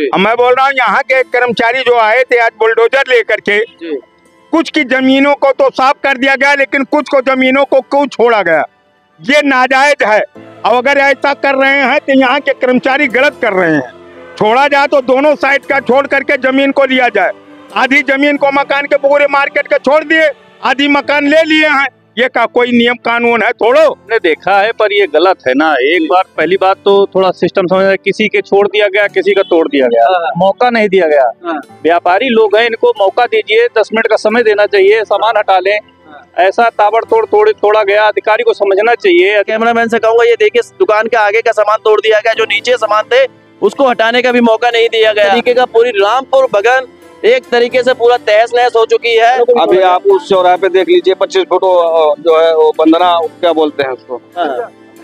अब मैं बोल रहा हूँ यहाँ के कर्मचारी जो आए थे आज बुलडोजर लेकर के, कुछ की जमीनों को तो साफ कर दिया गया लेकिन कुछ को जमीनों को क्यों छोड़ा गया, ये नाजायज है। और अगर ऐसा कर रहे हैं तो यहाँ के कर्मचारी गलत कर रहे हैं। छोड़ा जाए तो दोनों साइड का छोड़ करके जमीन को लिया जाए। आधी जमीन को मकान के पूरे मार्केट के छोड़ दिए, आधी मकान ले लिए हैं। ये का कोई नियम कानून है? थोड़ो ने देखा है पर ये गलत है ना। एक बार पहली बात तो थोड़ा सिस्टम समझ, किसी के छोड़ दिया गया, किसी का तोड़ दिया गया, मौका नहीं दिया गया। व्यापारी लोग हैं, इनको मौका दीजिए, 10 मिनट का समय देना चाहिए, सामान हटा लें। ऐसा ताबड़तोड़ तोड़ा गया, अधिकारी को समझना चाहिए। कैमरामैन से कहूंगा ये देखिए दुकान के आगे का सामान तोड़ दिया गया, जो नीचे सामान थे उसको हटाने का भी मौका नहीं दिया गया। तरीके का पूरी रामपुर बगन एक तरीके से पूरा तहस नहस हो चुकी है। अभी आप उस चौराहे पे देख लीजिए, 25 फुट जो है वो बंधना क्या बोलते हैं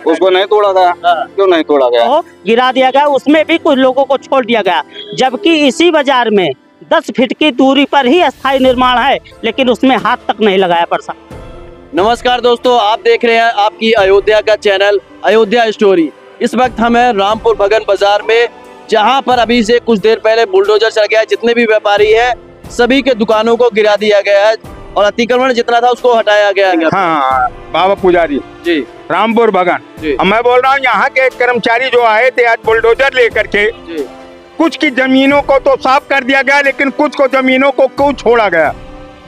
उसको नहीं तोड़ा गया। क्यों नहीं तोड़ा गया? गिरा दिया गया, उसमें भी कुछ लोगों को छोड़ दिया गया, जबकि इसी बाजार में 10 फीट की दूरी पर ही अस्थायी निर्माण है, लेकिन उसमें हाथ तक नहीं लगाया प्रशासन। नमस्कार दोस्तों, आप देख रहे हैं आपकी अयोध्या का चैनल अयोध्या स्टोरी। इस वक्त हम हैं रामपुर बगन बाजार में, जहां पर अभी से कुछ देर पहले बुलडोजर चल गया है। जितने भी व्यापारी हैं सभी के दुकानों को गिरा दिया गया है और अतिक्रमण जितना था उसको हटाया गया है। हाँ बाबा पुजारी जी, रामपुर बगन। अब मैं बोल रहा हूँ यहाँ के कर्मचारी जो आए थे आज बुलडोजर लेकर के, कुछ की जमीनों को तो साफ कर दिया गया लेकिन कुछ को जमीनों को क्यों छोड़ा गया,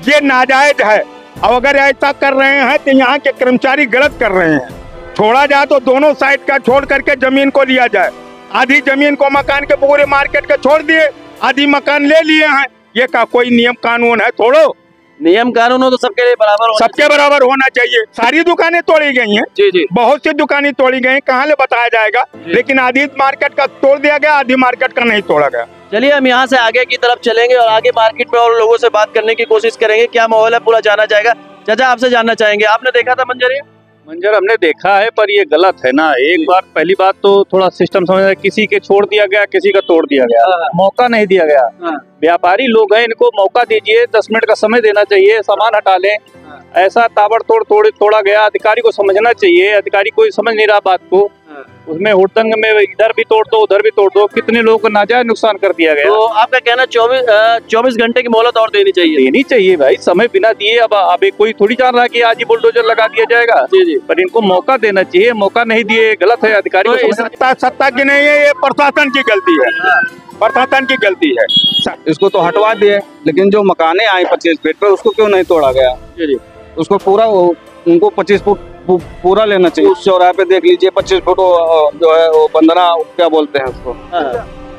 ये नाजायज है। और अगर ऐसा कर रहे हैं तो यहाँ के कर्मचारी गलत कर रहे हैं। छोड़ा जाए तो दोनों साइड का छोड़ करके जमीन को लिया जाए। आधी जमीन को मकान के पूरे मार्केट के छोड़ दिए, आधी मकान ले लिए हैं। ये का कोई नियम कानून है? थोड़ो नियम कानून हो तो सबके लिए बराबर, सबके बराबर होना चाहिए। सारी दुकानें तोड़ी गई हैं जी, बहुत सी दुकानें तोड़ी गई, कहाँ ले बताया जाएगा। लेकिन आधी मार्केट का तोड़ दिया गया, आधी मार्केट का नहीं तोड़ा गया। चलिए हम यहाँ से आगे की तरफ चलेंगे और आगे मार्केट में और लोगों से बात करने की कोशिश करेंगे, क्या माहौल है पूरा जाना जाएगा। चाचा आपसे जानना चाहेंगे, आपने देखा था मंजर हमने देखा है पर ये गलत है ना। एक बार पहली बात तो थोड़ा सिस्टम समझ, किसी के छोड़ दिया गया, किसी का तोड़ दिया गया, मौका नहीं दिया गया। व्यापारी लोग हैं, इनको मौका दीजिए, 10 मिनट का समय देना चाहिए, सामान हटा लें। ऐसा ताबड़तोड़ तोड़ा गया, अधिकारी को समझना चाहिए। अधिकारी कोई समझ नहीं रहा बात को। उसमें हुड़दंग में इधर भी तोड़ दो उधर भी तोड़ दो, कितने लोगों को नाजायज नुकसान कर दिया गया। तो आपका कहना 24 घंटे की मोहलत और देनी चाहिए भाई, समय बिना दिए। अब कोई थोड़ी जान रहा है कि आज ही बुलडोजर लगा दिया जाएगा। जी, पर इनको मौका देना चाहिए, मौका नहीं दिए गलत है। अधिकारी को सत्ता की नहीं है, ये प्रशासन की गलती है, प्रशासन की गलती है। इसको तो हटवा दिए, लेकिन जो मकाने आए 25 फीट पे उसको क्यों नहीं तोड़ा गया? उसको पूरा उनको 25 फुट पूरा लेना चाहिए। उस चौराहे पे देख लीजिए, 25 फुट जो है वो बंधना क्या बोलते हैं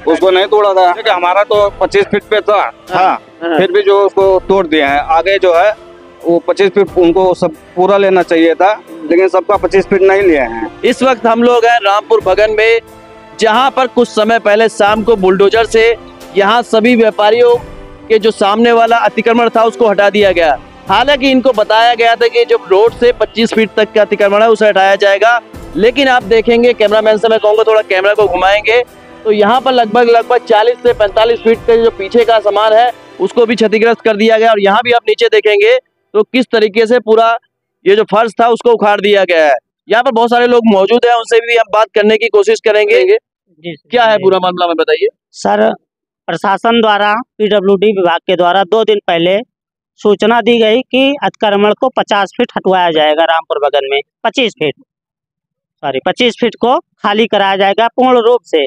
उसको नहीं तोड़ा था। क्योंकि हमारा तो 25 फीट पे था, फिर भी जो उसको तोड़ दिया है। आगे जो है वो 25 फीट उनको सब पूरा लेना चाहिए था, लेकिन सबका 25 फीट नहीं लिए हैं। इस वक्त हम लोग हैं रामपुर बगन में, जहां पर कुछ समय पहले शाम को बुलडोजर से यहाँ सभी व्यापारियों के जो सामने वाला अतिक्रमण था उसको हटा दिया गया। हालांकि इनको बताया गया था कि जो रोड से 25 फीट तक का अतिक्रमण है उसे हटाया जाएगा, लेकिन आप देखेंगे, कैमरामैन से मैं कहूँगा थोड़ा कैमरा को घुमाएंगे, तो यहाँ पर लगभग 40 से 45 फीट का जो पीछे का सामान है उसको भी क्षतिग्रस्त कर दिया गया। और यहाँ भी आप नीचे देखेंगे तो किस तरीके से पूरा ये जो फर्श था उसको उखाड़ दिया गया है। यहाँ पर बहुत सारे लोग मौजूद हैं, उनसे भी हम बात करने की कोशिश करेंगे। क्या है पूरा मामला में बताइए। सर, प्रशासन द्वारा PWD विभाग के द्वारा 2 दिन पहले सूचना दी गई कि अतिक्रमण को 50 फीट हटवाया जाएगा। रामपुर बगन में 25 फीट को खाली कराया जाएगा पूर्ण रूप से,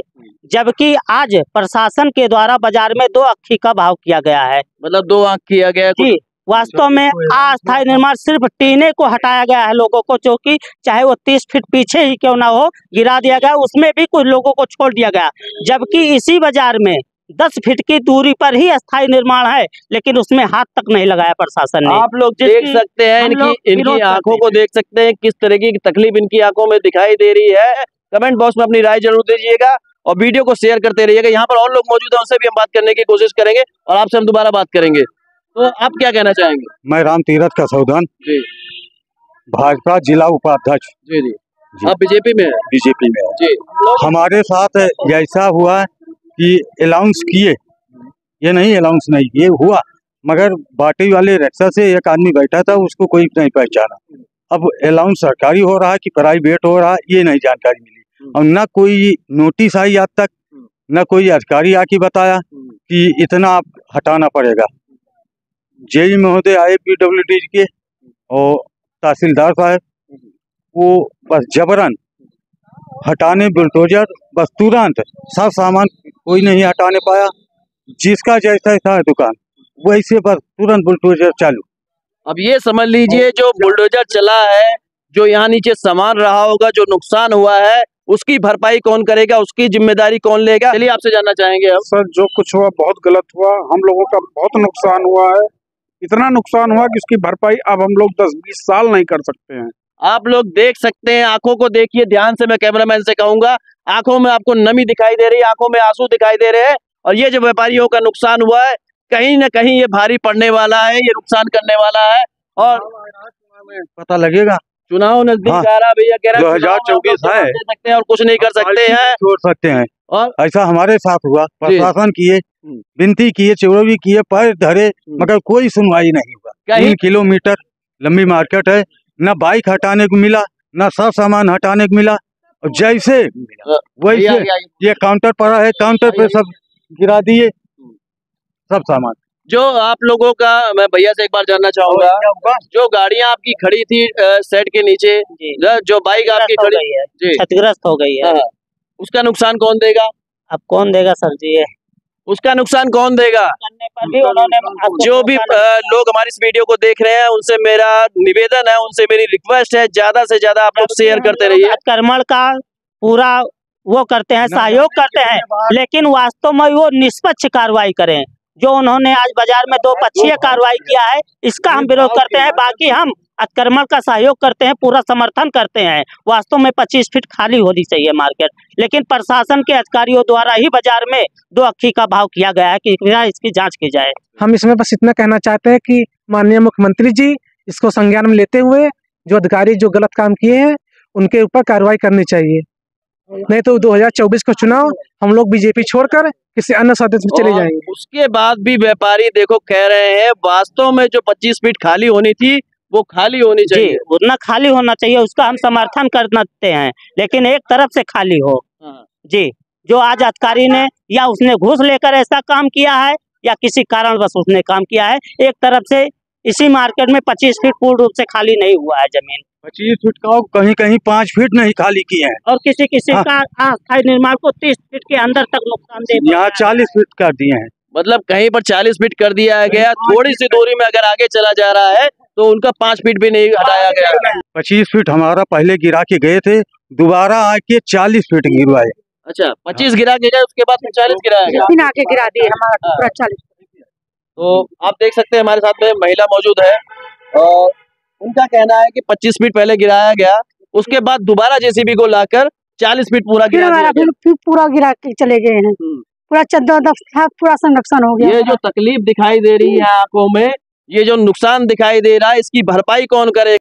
जबकि आज प्रशासन के द्वारा बाजार में 2 अक्खी का भाव किया गया है। मतलब 2 आंख किया गया जी। वास्तव में अस्थायी निर्माण सिर्फ टीने को हटाया गया है लोगों को, जो कि चाहे वो 30 फीट पीछे ही क्यों ना हो गिरा दिया गया, उसमें भी कुछ लोगों को छोड़ दिया गया, जबकि इसी बाजार में 10 फीट की दूरी पर ही अस्थायी निर्माण है, लेकिन उसमें हाथ तक नहीं लगाया प्रशासन ने। आप लोग देख सकते हैं, इनकी आंखों को देख सकते हैं, किस तरह की तकलीफ इनकी आंखों में दिखाई दे रही है। कमेंट बॉक्स में अपनी राय जरूर दीजिएगा और वीडियो को शेयर करते रहिएगा। यहाँ पर और लोग मौजूद हैं, उनसे भी हम बात करने की कोशिश करेंगे और आपसे हम दोबारा बात करेंगे। तो आप क्या कहना चाहेंगे? मैं राम तीरथ का सौदान, भाजपा जिला उपाध्यक्ष। जी, आप बीजेपी में हैं? बीजेपी में है जी। हमारे साथ ऐसा हुआ कि अलाउंस किए, ये नहीं अलाउंस नहीं किए, हुआ, मगर बाटी वाले रिक्शा से एक आदमी बैठा था, उसको कोई नहीं पहचाना। अब अलाउंस सरकारी हो रहा है कि प्राइवेट हो रहा है, ये नहीं जानकारी मिली। और न कोई नोटिस आई आज तक, न कोई अधिकारी आके बताया कि इतना आप हटाना पड़ेगा। जेई महोदय आए PWD के और तहसीलदार साहब, वो बस जबरन हटाने बुलडोजर, बस तुरंत सब सामान कोई नहीं हटाने पाया। जिसका जैसा था दुकान वैसे बस तुरंत बुलडोजर चालू। अब ये समझ लीजिए जो बुलडोजर चला है, जो यहाँ नीचे सामान रहा होगा, जो नुकसान हुआ है, उसकी भरपाई कौन करेगा, उसकी जिम्मेदारी कौन लेगा? चलिए आपसे जानना चाहेंगे अब। सर जो कुछ हुआ बहुत गलत हुआ, हम लोगों का बहुत नुकसान हुआ है। इतना नुकसान हुआ कि उसकी भरपाई अब हम लोग 10-20 साल नहीं कर सकते हैं। आप लोग देख सकते हैं, आंखों को देखिए ध्यान से, मैं कैमरामैन से कहूंगा, आंखों में आपको नमी दिखाई दे रही है, आंखों में आंसू दिखाई दे रहे हैं। और ये जो व्यापारियों का नुकसान हुआ है, कहीं न कहीं ये भारी पड़ने वाला है, ये नुकसान करने वाला है। और पता लगेगा, चुनाव नजदीक आ रहा, भैया कह रहे हैं 2024 है, दे सकते हैं और कुछ नहीं कर सकते हैं, छोड़ सकते हैं। और ऐसा हमारे साथ हुआ, प्रशासन किए, विनती किए, चोरी किए, पैर धरे, मगर कोई सुनवाई नहीं हुआ। 3 किलोमीटर लंबी मार्केट है, न बाइक हटाने को मिला, न सब सामान हटाने को मिला। और जैसे वैसे ये काउंटर पड़ा है, काउंटर पे सब गिरा दिए सब सामान। जो आप लोगों का, मैं भैया से एक बार जानना चाहूंगा, जो गाड़ियां आपकी खड़ी थी सेट के नीचे, जो बाइक आपकी खड़ी है, क्षतिग्रस्त हो गई है, उसका नुकसान कौन देगा? अब कौन देगा सर जी? ये उसका नुकसान कौन देगा? करने पर भी उन्होंने जो भी लोग हमारी इस वीडियो को देख रहे हैं, उनसे मेरा निवेदन है, उनसे मेरी रिक्वेस्ट है, ज्यादा से ज्यादा आप लोग शेयर करते रहिए। अतिक्रमण का पूरा वो करते हैं, सहयोग करते हैं, लेकिन वास्तव में वो निष्पक्ष कार्रवाई करें। जो उन्होंने आज बाजार में 2 पक्षीय कार्रवाई किया है, इसका हम विरोध करते हैं। बाकी हम अतिक्रमण का सहयोग करते हैं, पूरा समर्थन करते हैं। वास्तव में 25 फीट खाली होनी चाहिए मार्केट, लेकिन प्रशासन के अधिकारियों द्वारा ही बाजार में 2 अक्खी का भाव किया गया है कि इसकी जांच की जाए। हम इसमें बस इतना कहना चाहते हैं कि माननीय मुख्यमंत्री जी इसको संज्ञान में लेते हुए जो अधिकारी जो गलत काम किए हैं उनके ऊपर कार्रवाई करनी चाहिए, नहीं तो 2024 का चुनाव हम लोग बीजेपी छोड़कर किसी अन्य सदस्य में चले जाएंगे। उसके बाद भी व्यापारी देखो कह रहे हैं वास्तव में जो 25 फीट खाली होनी थी वो खाली होनी चाहिए, उतना खाली होना चाहिए, उसका हम समर्थन करते हैं, लेकिन एक तरफ से खाली हो जी। जो आज अधिकारी ने या उसने घूस लेकर ऐसा काम किया है या किसी कारणवश उसने काम किया है, एक तरफ से इसी मार्केट में 25 फीट पूर्ण रूप से खाली नहीं हुआ है जमीन। 25 फीट का कहीं कहीं 5 फीट नहीं खाली किए हैं, और किसी का अस्थायी निर्माण को 30 फीट के अंदर तक नुकसान दे, यहाँ 40 फीट कर दिए हैं। मतलब कहीं पर 40 फीट कर दिया गया, थोड़ी सी दूरी में अगर आगे चला जा रहा है तो उनका 5 फीट भी नहीं हटाया गया। 25 फीट हमारा पहले गिरा के गए थे, दोबारा आके 40 फीट गिरवाए। अच्छा, 25 गिरा के गए, उसके बाद 40 गिराया गया, आके गिरा दिए हमारा 40। तो आप देख सकते हैं हमारे साथ में महिला मौजूद है और उनका कहना है कि 25 फीट पहले गिराया गया, उसके बाद दोबारा जेसीबी को लाकर 40 फीट पूरा गिरा दिया गया। फिर पूरा गिरा के चले गए हैं, पूरा चद्दर पूरा संरक्षण हो गया। ये जो तकलीफ दिखाई दे रही है आंखों में, ये जो नुकसान दिखाई दे रहा है, इसकी भरपाई कौन करे?